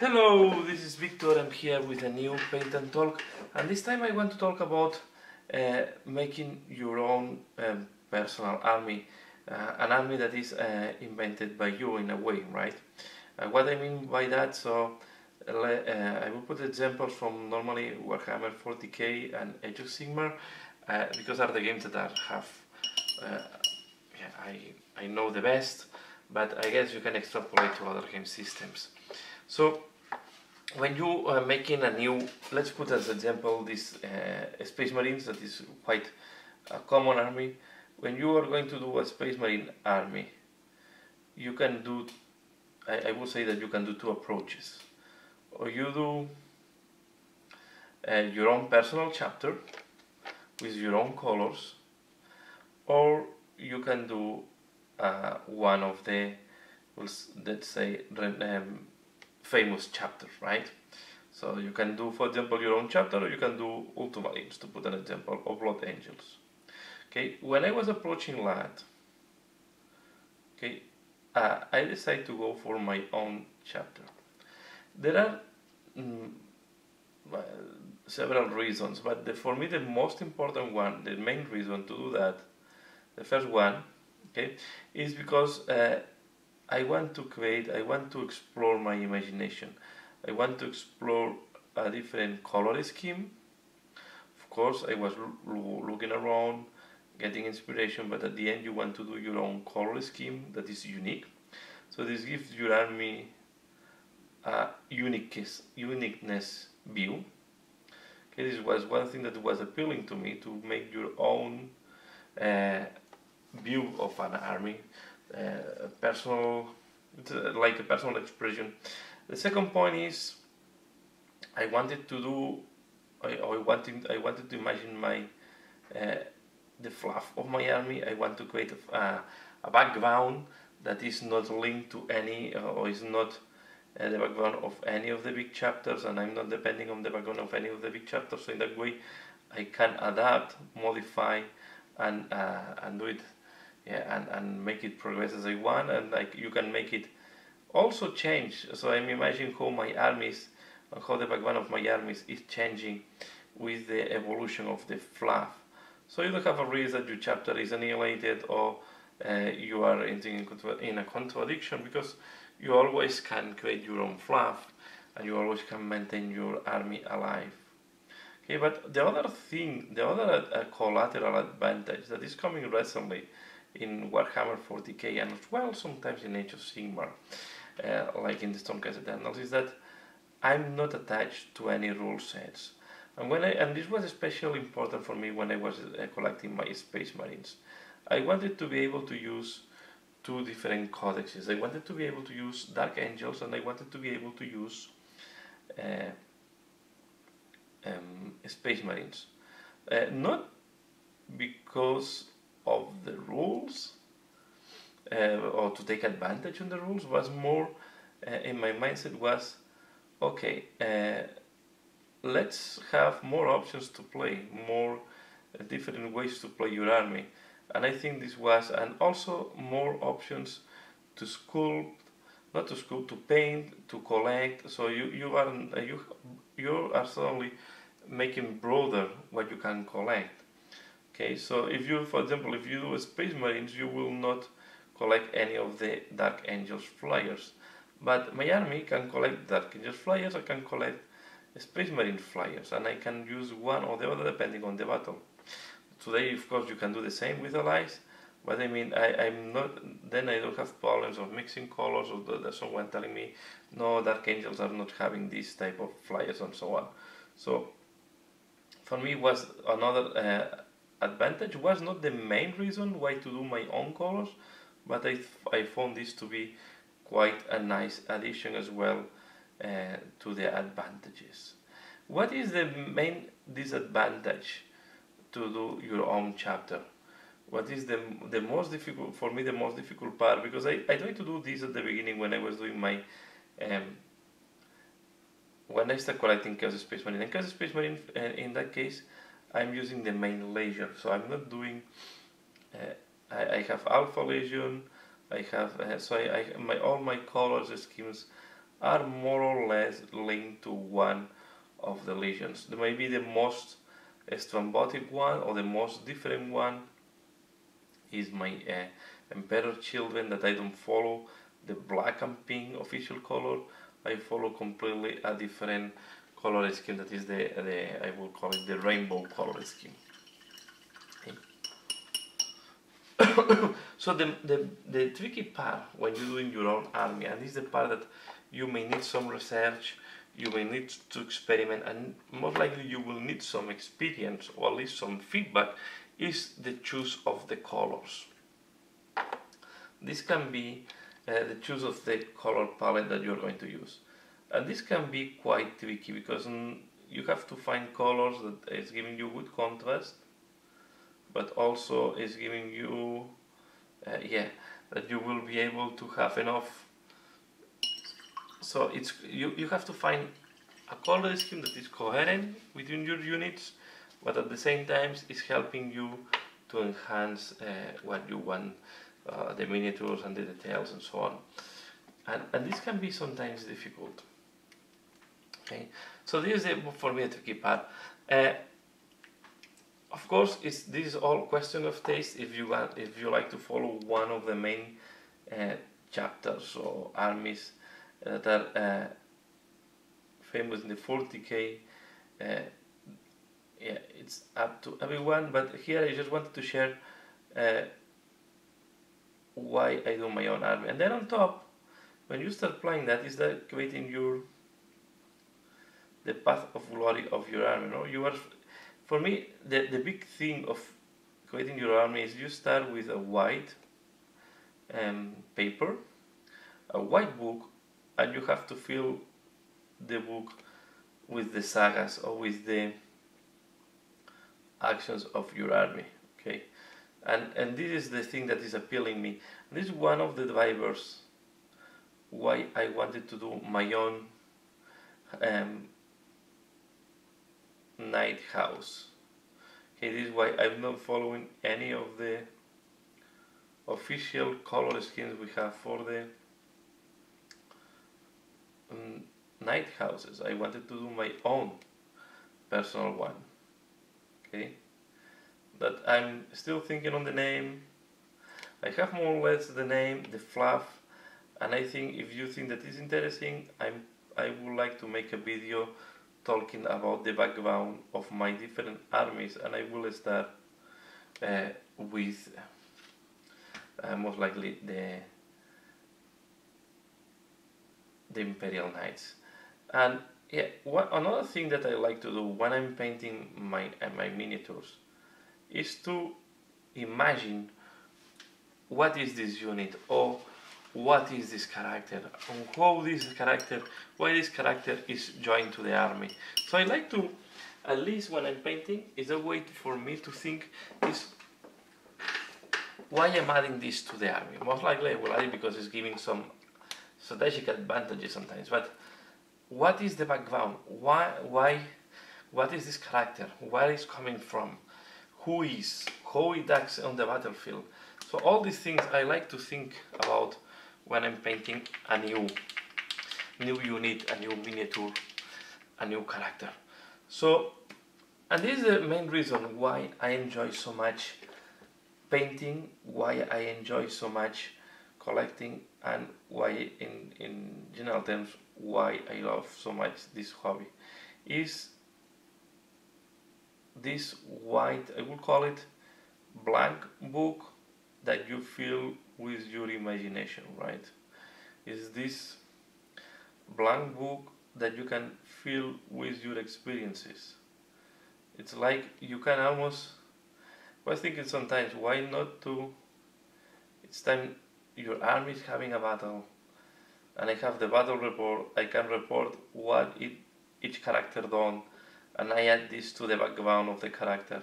Hello, this is Victor. I'm here with a new Paint and Talk, and this time I want to talk about making your own personal army, an army that is invented by you in a way, right? What I mean by that, I will put examples from normally Warhammer 40k and Age of Sigmar, because are the games that have uh, yeah, I know the best, but I guess you can extrapolate to other game systems. So when you are making a new, let's put as example this Space Marines, that is quite a common army. When you are going to do a Space Marine army, you can do, I would say that you can do two approaches. Or you do your own personal chapter with your own colors, or you can do one of the, let's say, famous chapters, right? So you can do, for example, your own chapter, or you can do Ultramarines, to put an example, or Blood Angels. Okay, when I was approaching that, okay, I decided to go for my own chapter. There are well, several reasons, but for me the most important one, the main reason to do that, the first one, okay, is because I want to explore my imagination. I want to explore a different color scheme. Of course, I was looking around, getting inspiration, but at the end you want to do your own color scheme that is unique. So this gives your army a uniqueness view. Okay, this was one thing that was appealing to me, to make your own view of an army. Personal, like a personal expression. The second point is I wanted to do, I wanted to imagine my the fluff of my army. I want to create a background that is not linked to any, or is not the background of any of the big chapters, and I'm not depending on the background of any of the big chapters. So in that way, I can adapt, modify, and do it. Yeah, and make it progress as I want, and like you can make it also change. So I'm imagining how my armies, and how the background of my armies is changing with the evolution of the fluff. So you don't have a risk that your chapter is annihilated, or you are in a contradiction, because you always can create your own fluff, and you always can maintain your army alive. Okay, but the other thing, the other collateral advantage that is coming recently in Warhammer 40k, and as well sometimes in Age of Sigmar, like in the Stormcast Eternals, is that I'm not attached to any rule sets. And this was especially important for me when I was collecting my Space Marines. I wanted to be able to use two different codexes. I wanted to be able to use Dark Angels, and I wanted to be able to use Space Marines. Not because of the rules, or to take advantage of the rules, was more in my mindset was, okay, let's have more options to play, more different ways to play your army. And I think this was, and also more options to sculpt, not to sculpt, to paint, to collect. So you are suddenly making broader what you can collect. Okay, so if you, for example, if you do Space Marines, you will not collect any of the Dark Angels flyers. But my army can collect Dark Angels flyers, I can collect Space Marine flyers, and I can use one or the other depending on the battle. Today, of course, you can do the same with allies, but I mean, I'm not, then I don't have problems of mixing colors, or there's someone telling me, no, Dark Angels are not having this type of flyers, and so on. So, for me, was another advantage, was not the main reason why to do my own colors, but I found this to be quite a nice addition as well to the advantages. What is the main disadvantage to do your own chapter? What is the most difficult, for me, the most difficult part? Because I tried to do this at the beginning when I was doing my when I started collecting Chaos Space Marine. And Chaos Space Marine, in that case, I'm using the main Legion, so I'm not doing. I have Alpha Legion. I have all my colors schemes are more or less linked to one of the lesions. Maybe the most strambotic one or the most different one is my emperor children, that I don't follow the black and pink official color. I follow completely a different color scheme, that is the I will call it the rainbow color scheme. Okay. So the tricky part when you're doing your own army, and this is the part that you may need some research, you may need to experiment, and most likely you will need some experience or at least some feedback, is the choice of the colors. This can be the choice of the color palette that you're going to use. And this can be quite tricky because you have to find colors that is giving you good contrast, but also is giving you, that you will be able to have enough. So it's you have to find a color scheme that is coherent within your units, but at the same time is helping you to enhance what you want, the miniatures and the details and so on. And this can be sometimes difficult. Okay, so this is for me a tricky part. Of course, this is all question of taste. If you like to follow one of the main chapters or armies that are famous in the 40k, it's up to everyone. But here I just wanted to share why I do my own army, and then on top, when you start playing that, is that creating the path of glory of your army. No, you are. For me, the big thing of creating your army is you start with a white paper, a white book, and you have to fill the book with the sagas or with the actions of your army. Okay, and this is the thing that is appealing me. This is one of the drivers why I wanted to do my own night house. Okay, this is why I'm not following any of the official color schemes we have for the night houses. I wanted to do my own personal one. Okay, that I'm still thinking on the name. I have more or less the name, the fluff, and I think if you think that is interesting, I would like to make a video talking about the background of my different armies, and I will start with most likely the Imperial Knights. And yeah, another thing that I like to do when I'm painting my miniatures is to imagine what is this unit, or what is this character, and why this character is joined to the army. So I like to, at least when I'm painting, is a way for me to think is why I'm adding this to the army. Most likely I will add it because it's giving some strategic advantages sometimes, but what is the background? Why? What is this character? Where is coming from? Who is? How it acts on the battlefield? So all these things I like to think about when I'm painting a new unit, a new miniature, a new character. So, and this is the main reason why I enjoy so much painting, why I enjoy so much collecting, and why in general terms why I love so much this hobby is this white, I will call it blank book that you fill with your imagination, right? Is this blank book that you can fill with your experiences. It's like you can almost, I was thinking sometimes, why not to, it's time your army is having a battle, and I have the battle report, I can report what each character done, and I add this to the background of the character.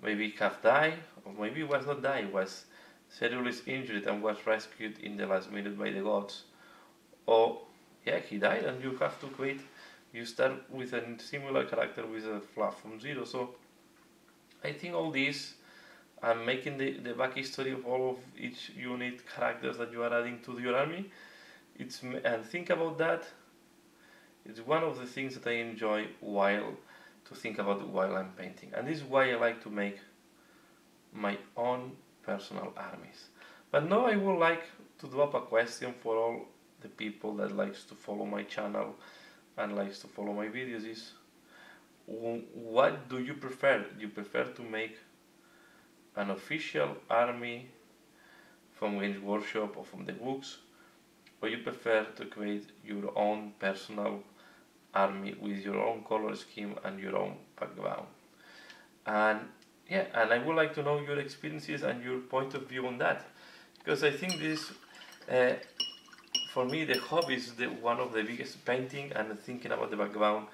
Maybe he have died, or maybe he was not died, was seriously injured and was rescued in the last minute by the gods. Or, yeah, he died, and you have to create, you start with a similar character with a fluff from zero. So, I think all this, and making the backstory of all of each unit characters that you are adding to your army, And think about that. It's one of the things that I enjoy to think about while I'm painting, and this is why I like to make my own personal armies. But now I would like to drop a question for all the people that likes to follow my channel and likes to follow my videos is, what do you prefer? Do you prefer to make an official army from Games Workshop or from the books, or you prefer to create your own personal army with your own color scheme and your own background? And yeah, and I would like to know your experiences and your point of view on that, because I think this, for me, the hobby is one of the biggest. Painting and thinking about the background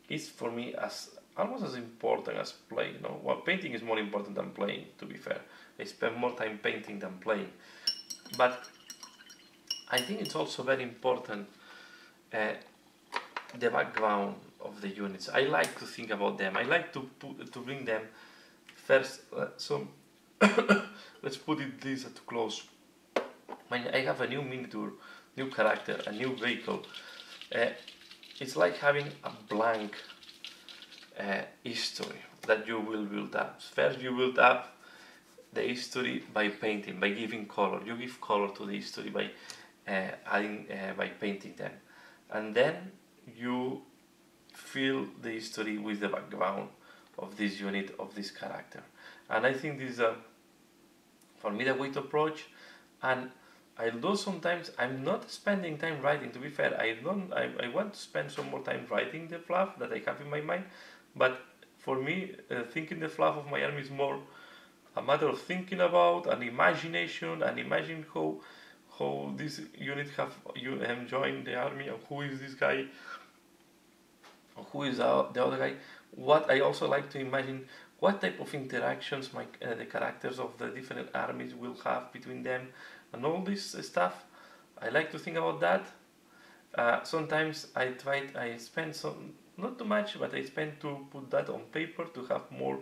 is for me as almost as important as playing. Well, painting is more important than playing, to be fair. I spend more time painting than playing, but I think it's also very important the background of the units. I like to think about them. I like to bring them first. So let's put this at close. When I have a new miniature, new character, a new vehicle, it's like having a blank history that you will build up. First, you build up the history by painting, by giving color. You give color to the history by by painting them, and then you fill the history with the background of this unit, of this character. And I think this is for me the way to approach. And although sometimes I'm not spending time writing, to be fair, I want to spend some more time writing the fluff that I have in my mind, but for me thinking the fluff of my army is more a matter of thinking about an imagination, and imagine how this unit have joined the army, and who is this guy, who is the other guy. What I also like to imagine, what type of interactions the characters of the different armies will have between them, and all this stuff. I like to think about that. Sometimes I spend some, not too much, but I spend to put that on paper to have more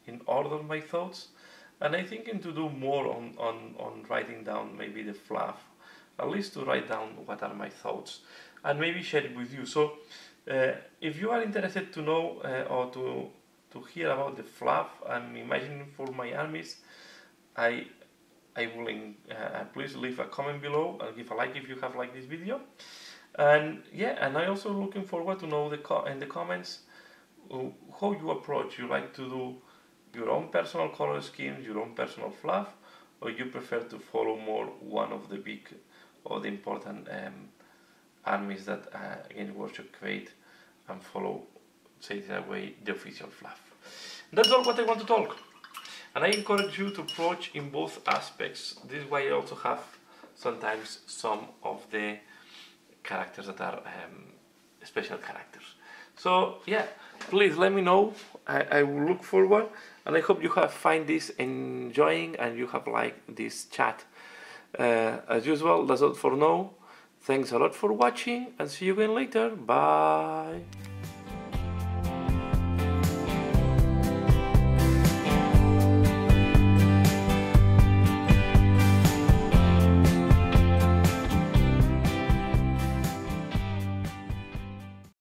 in order my thoughts. And I'm thinking to do more on writing down maybe the fluff, at least to write down what are my thoughts, and maybe share it with you. So if you are interested to know or to hear about the fluff I'm imagining for my armies, I will please leave a comment below and give a like if you have liked this video. And yeah, and I also looking forward to know in the comments how you approach. You like to do your own personal color schemes, your own personal fluff, or you prefer to follow more one of the big or the important armies that Games Workshop create and follow, say it that way, the official fluff. That's all what I want to talk. And I encourage you to approach in both aspects. This way I also have sometimes some of the characters that are special characters. So yeah, please let me know. I will look forward, and I hope you have find this enjoying and you have liked this chat. As usual, that's all for now. Thanks a lot for watching, and see you again later. Bye.